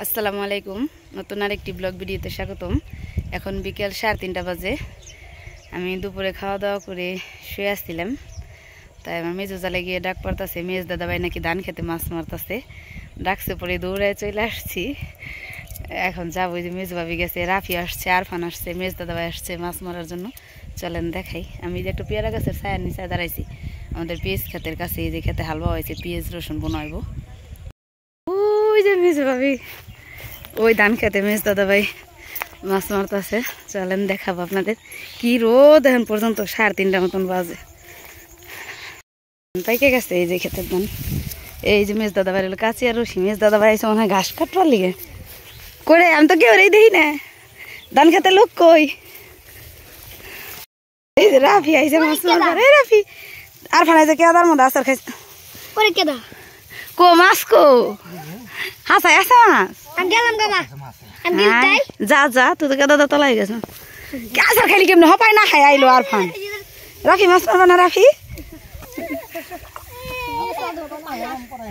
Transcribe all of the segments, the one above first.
আসসালামু আলাইকুম। নতুন আরেকটি ব্লগ ভিডিওতে স্বাগতম। এখন বিকেল 3:30 বাজে। আমি দুপুরে খাওয়া দাওয়া করে শুয়ে আসছিলাম, তাই আমার মেজো জালে গিয়ে ডাক পড়তেছে। মেজ দাদাভাই নাকি ধান খেতে মাছ মারতেছে, ডাকছে পরে দৌড়ায় চলে আসছি। এখন যাবো, যে মেজ ভাবি গেছে, রাফি আসছে, আরফান আসছে, মেজ দাদাভাই আসছে মাছ মারার জন্য। চলেন দেখাই। আমি যে একটা পেয়ারা গাছের ছায়ার নিচে দাঁড়াইছি, আমাদের পেঁয়াজ ক্ষেতের কাছে। এই যে খেতে হালুয়া হয়েছে, পেঁয়াজ রসুন বোনাইব। ওই যে মেজ ভাবি ওই ধান খেতে মেজ দাদাভাই মাছ মারতেছে। চলেন দেখাবো আপনাদের। কি রোদ এখন পর্যন্ত 3:30 মতন বাজে। পাইকে গেছে এই যে ক্ষেতের ধান। এই যে মেজ দাদাভাই হলো কাছি আর রসি। মেজ দাদাভাই এসে মনে হয় ঘাস কাটবার লিগে করে। আমি তো কেউ দেখি না ধান খেতে লোক কই। এই যে রাফি আইসে মাছ মারবার। এই রাফি আর ফানাই যে কেদার মধ্যে আসার খাইছে কো মাছ কো হাসাই আসা মাছ। যা যা তুই তো দাদা তলাই গেছ। আসার খাইলি কেমন হপাই না খাই আইলো আর ফান। রাফি মাছ মারবা না রাফি?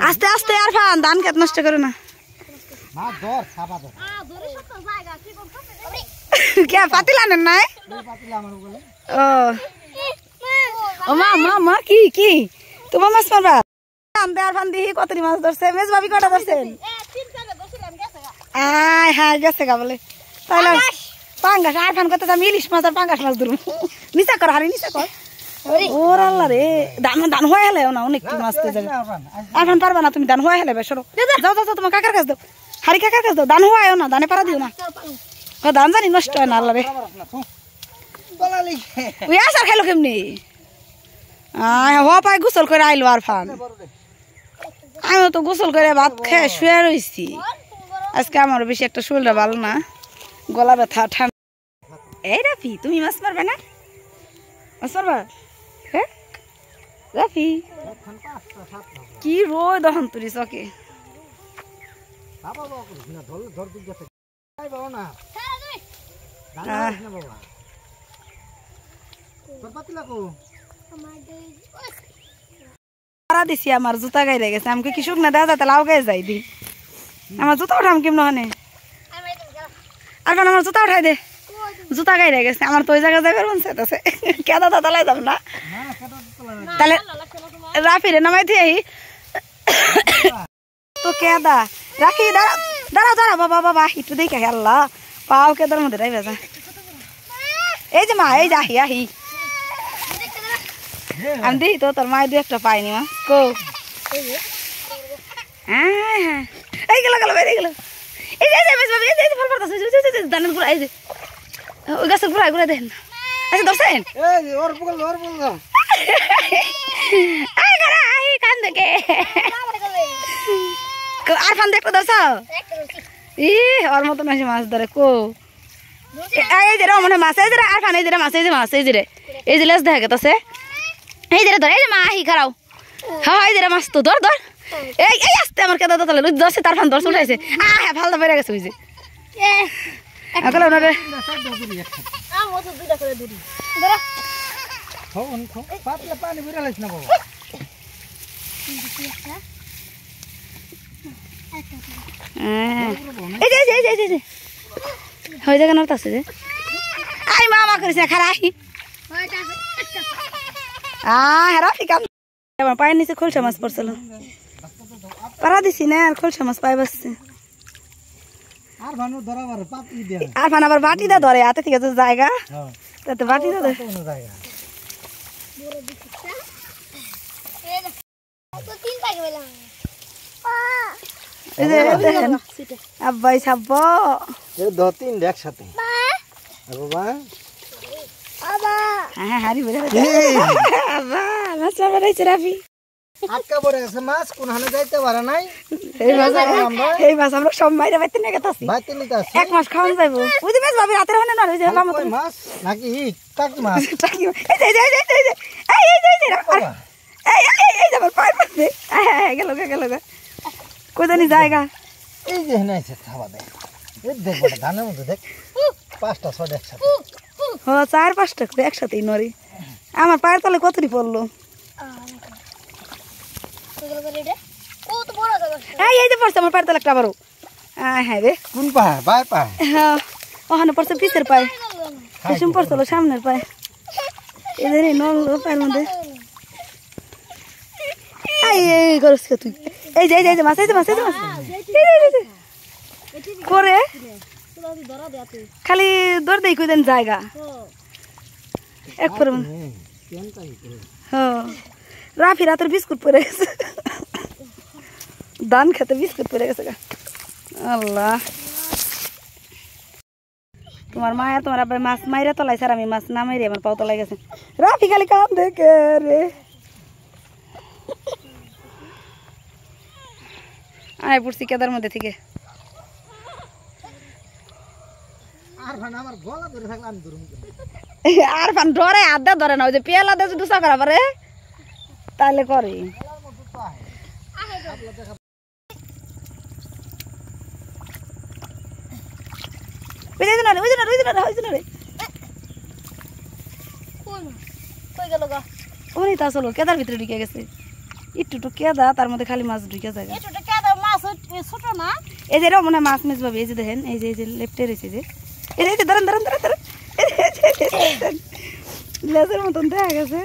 আস্তে আস্তে আর ফান, ধান খেত নষ্ট করে না। কে পাতিল আনেন নাই? ও মা মা মা কি কি তোমার মাছ মারবা? আর ফান দিহি কতরি মাছ ধরছে। মেজ ভাবি কটা ধরছেন? আয় হ্যাঁ গেছে গা বলে। তাহলে পাঙ্গাস আর ফান করতে আমি ইলিশ মাছ আর পাঙ্গাস মাছ ধরবো। নিচা কর হারি নিচা কর। ওর আল্লাহ রে, ধান ধান হয়ে হেলে না অনেক মাছ তো যাবে। আর ফান পারবা না তুমি, ধান হয়ে হেলে বেসরো। যাও যাও তোমার কাকার কাছ দাও, হারি কাকার কাছ দাও। ধান হওয়ায় না, ধানে পারা দিও না। ধান জানি নষ্ট হয় না আল্লাহ রে। ওই আসার খাইলো কেমনি? হওয়া পায় গোসল করে আইলো আর ফান। আমিও তো গোসল করে ভাত খেয়ে শুয়ে রয়েছি। আজকে আমার বেশি একটা শরীরটা ভালো না, গলা ব্যথা ঠান্ডা। এই রাফি তুমি মাছ মারবে না? মাছ মারবা? হ্যাঁ রাফি কি রোদ দহন তুরি চকে। দিছি আমার জুতা গাইলে গেছে। আমাকে কি শুকনা দেওয়া যায়? লাউ গায়ে যাই দি। আমার জুতা উঠাম কেমন হানে? আর আমার জুতা উঠাই দে, জুতা গাইলে গেছে। আমার তো ওই জায়গায় যাবে কেদা দাদা লাই যাব না। তাহলে রাফি রে নামাই দিয়ে তো কেদা রাখি। দাঁড়া দাঁড়া দাঁড়া বাবা বাবা একটু দেখে আল্লাহ পাও কেদার মধ্যে রাই ভেজা। এই যে মা এই যে আহি আহি আমি দেখি তো তোর মায়ের দু একটা পাইনি মা কো। হ্যাঁ হ্যাঁ এই গেল গেল বেরিয়ে গেল। এই যে ধানের গুড়া, এই যে ওই গাছের গুড়ায় গুড়ায় দেখেন। আচ্ছা ধরছেন কান দেখে আর ফান দেখতে ধরছ? ই ওর মতো মাসে মাছ ধরে কো। এই যে মনে মাছ, এই যে আর ফান, এই যে মাছ, এই যে মাছ, এই যে এই যে লেজ দেখা গেছে। এই যে ধর, এই যে মা আহি খারাও। হ্যাঁ এই যে মাছ তো ধর ধর। এই এই আসতে আমার কেদা তাহলে ধরছে, তার ফান ধরছে উঠাইছে। হ্যাঁ ভালো বেড়ে গেছে বুঝি। হয়ে যাবে না আছে যে আই মা মা করিস না খারা আহি। আমার পায়ের নিচে খোলসা মাছ পড়ছিল, পারা দিছি না আর খোলসা মাছ পাই বসছে। আর ফান আবার বাটি দা ধরে হাতে থেকে জায়গা, তাতে বাটি দা ধরে। আব্বাই ছাব্ব তিন একসাথে হ্যাঁ হারি বেড়ে মাছ বাড়াইছে রাফি। আটকা পড়ে গেছে মাছ, কোন হানে যাইতে পারে নাই। এই মাছ আমরা সব মাইরে বাইতে নিয়ে গেছি। এক মাস খাওয়ান যাইবো। ওই যে মেজ ভাবি রাতের হনে না, ওই যে মাছ নাকি টাকি মাছ। টাকি এই যে এই যে এই যে এই এই যে এই এই এই আমার পায়ের মধ্যে গেল গেল কই জানি জায়গা। এই যে নাইছে খাওয়া দেয়। এই দেখ বড় ধানের মধ্যে দেখ 5টা 6টা একসাথে। হ্যাঁ 4-5টা করে একসাথেই নড়ি। আমার পায়ের তলে কতটি পড়লো। এই যে পড়ছে আমার পায়ের তলে একটা আবারও। হ্যাঁ রে কোন পায় বাই পায় হ্যাঁ ওখানে পড়ছে পিছের পায় কুসুম পড়ছিল সামনের পায় এদের নল পায়ের মধ্যে এই করস তুই এই যে মাছ এই যে মাছ করে খালি দৌড় দেই কই দেন জায়গা এক পরে হ্যাঁ রাফি রাতের বিস্কুট পরে গেছে ধান খেতে বিস্কুট পরে গেছে আল্লাহ তোমার মায়া তোমার আবার মাছ মাইরে তলাইছে আর আমি মাছ না মাইরে আমার পাও তলাই গেছে রাফি খালি কাম দেখে রে আয় পড়ছি কেদার মধ্যে থেকে আর ফান ডরে আড্ডা ধরে না ওই যে পেয়ালা দিয়ে যদি করা পারে তাহলে করে কেদার ভিতরে ঢুকে গেছে একটু কেদা তার মধ্যে খালি মাছ ঢুকে যায় এই যে মনে মাছ মিস পাবে এই যে দেখেন এই যে লেফটে রয়েছে যে এই যে দাঁড়ান লেজের মতন দেখা গেছে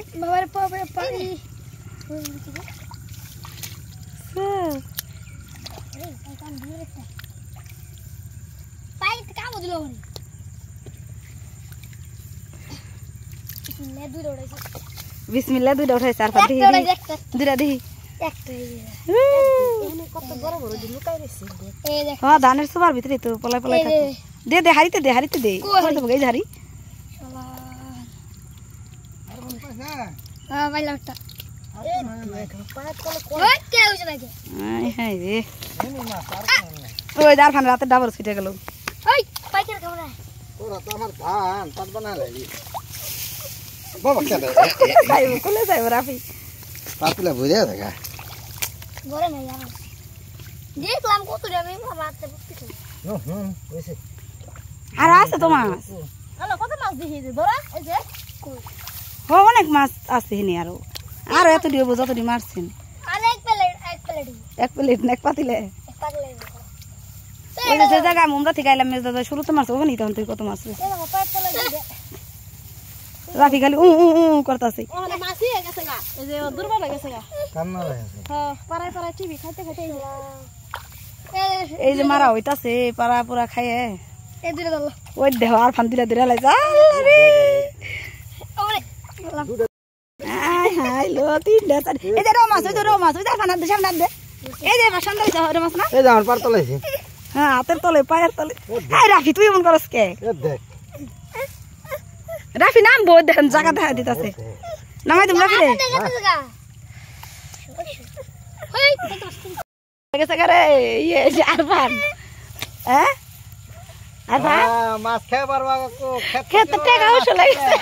বিসমিল্লাহ দুইটা উঠাইছে আর দুইটা দেখি হ্যাঁ ধানের সবার ভিতরে তো পলাই পলাই থাকে দে হারিতে দে এই যে হারি ওই দার খান রাতে ডাবর ছুটে গেল রাফি পাতলা বুঝে দেখা আর আছে তো মাছ অনেক মাছ আছে এনে আরো এত দিয়ে যত দিয়ে মারছেন এক প্লেট এক পাতিলে যে জায়গায় আমরা থেকে আইলাম মেজ দাদা শুরুতে মারছে ওখানে তখন তুই কত মাছ রাফি খালি করতেছে এই যে মারা হইতাছে পাড়া পুরা খাইয়ে ওই দেহ আর ফান দিলে দিলে লাইছে এই যে রৌ মাছ ওই যে ফানার দে সামনে দে এই যে মাছ সামনে রৌ মাছ না এই যে আমার পার তলাইছে হ্যাঁ হাতের তলে পায়ের তলে এই রাফি তুই এমন করস কে রাফি নাম বহুত দেখেন জায়গা দেখা দিতেছে নামাই তুমি রাফি রে আরফান হ্যাঁ আরফান মাছ খেয়ে পারবা খেতে টাকা অবশ্য লাগছে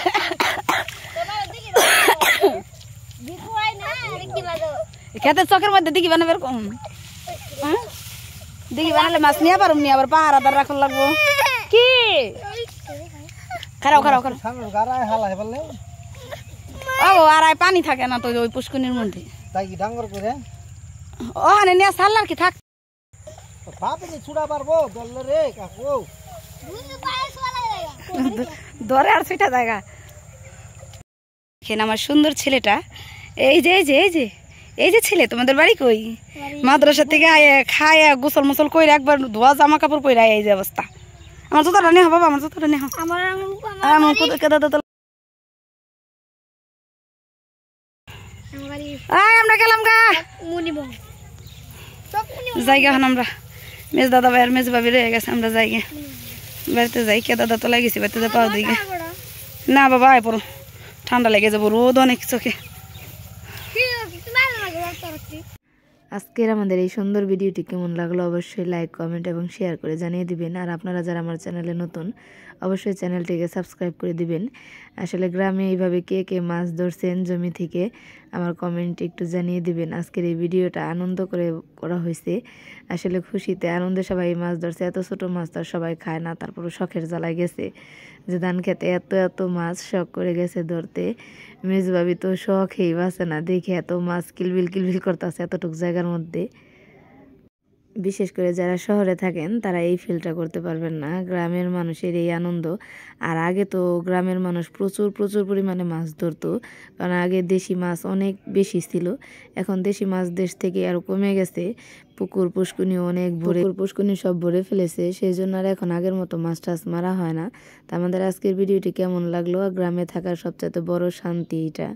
খেতে চকের মধ্যে দিঘি বানাবে এরকম দিঘি বানালে মাছ নিয়ে পারুম নি আবার পাহারা দার রাখুন লাগবো কি খারাপ ও আর পানি থাকে না তো ওই পুষ্কনির মধ্যে তাই কি ডাঙ্গর করে ওখানে নিয়ে সারলার কি থাক বাপনি ছুড়া পারবো দললে রে কাকু ধরে আর সেটা জায়গা আমার সুন্দর ছেলেটা এই যে ছেলে তোমাদের বাড়ি কই মাদ্রাসা থেকে খায় গোসল মোসল কইরা একবার ধোয়া জামা কাপড় পরে এই যে অবস্থা আমার জুতাটা নেই বাবা আমার জুতাটা নেই আমরা গেলাম গা জায়গা হন আমরা মেজ দাদা ভাই আর মেজ ভাবি রয়ে গেছে আমরা জায়গা বাড়িতে যাই কে দাদা তো লাগিয়েছি বাড়িতে যা পাওয়া দিকে না বাবা আয় পড়ো ঠান্ডা লেগে যাবো রোদ অনেক চোখে আজকের আমাদের এই সুন্দর ভিডিওটি কেমন লাগলো অবশ্যই লাইক কমেন্ট এবং শেয়ার করে জানিয়ে দিবেন আর আপনারা যারা আমার চ্যানেলে নতুন অবশ্যই চ্যানেলটিকে সাবস্ক্রাইব করে দিবেন আসলে গ্রামে এইভাবে কে কে মাছ ধরছেন জমি থেকে আমার কমেন্টে একটু জানিয়ে দিবেন আজকের এই ভিডিওটা আনন্দ করে করা হয়েছে আসলে খুশিতে আনন্দে সবাই মাছ ধরছে এত ছোট মাছ তো সবাই খায় না তারপর শখের জ্বালায় গেছে যে ধান খেতে এত মাছ শখ করে গেছে ধরতে মেজবাবি তো শখেই বাঁচে না দেখে এত মাছ কিলবিল করতেছে এতটুকু জায়গার মধ্যে বিশেষ করে যারা শহরে থাকেন তারা এই ফিলটা করতে পারবেন না, গ্রামের মানুষের এই আনন্দ। আর আগে তো গ্রামের মানুষ প্রচুর প্রচুর পরিমাণে মাছ ধরতো, কারণ আগে দেশি মাছ অনেক বেশি ছিল। এখন দেশি মাছ দেশ থেকে আরও কমে গেছে, পুকুর পুষ্কুনি অনেক ভরে, পুকুর পুষ্কুনি সব ভরে ফেলেছে, সেই জন্য আর এখন আগের মতো মাছ টাছ মারা হয় না। তা আমাদের আজকের ভিডিওটি কেমন লাগলো? আর গ্রামে থাকার সবচেয়ে বড় শান্তি এটা।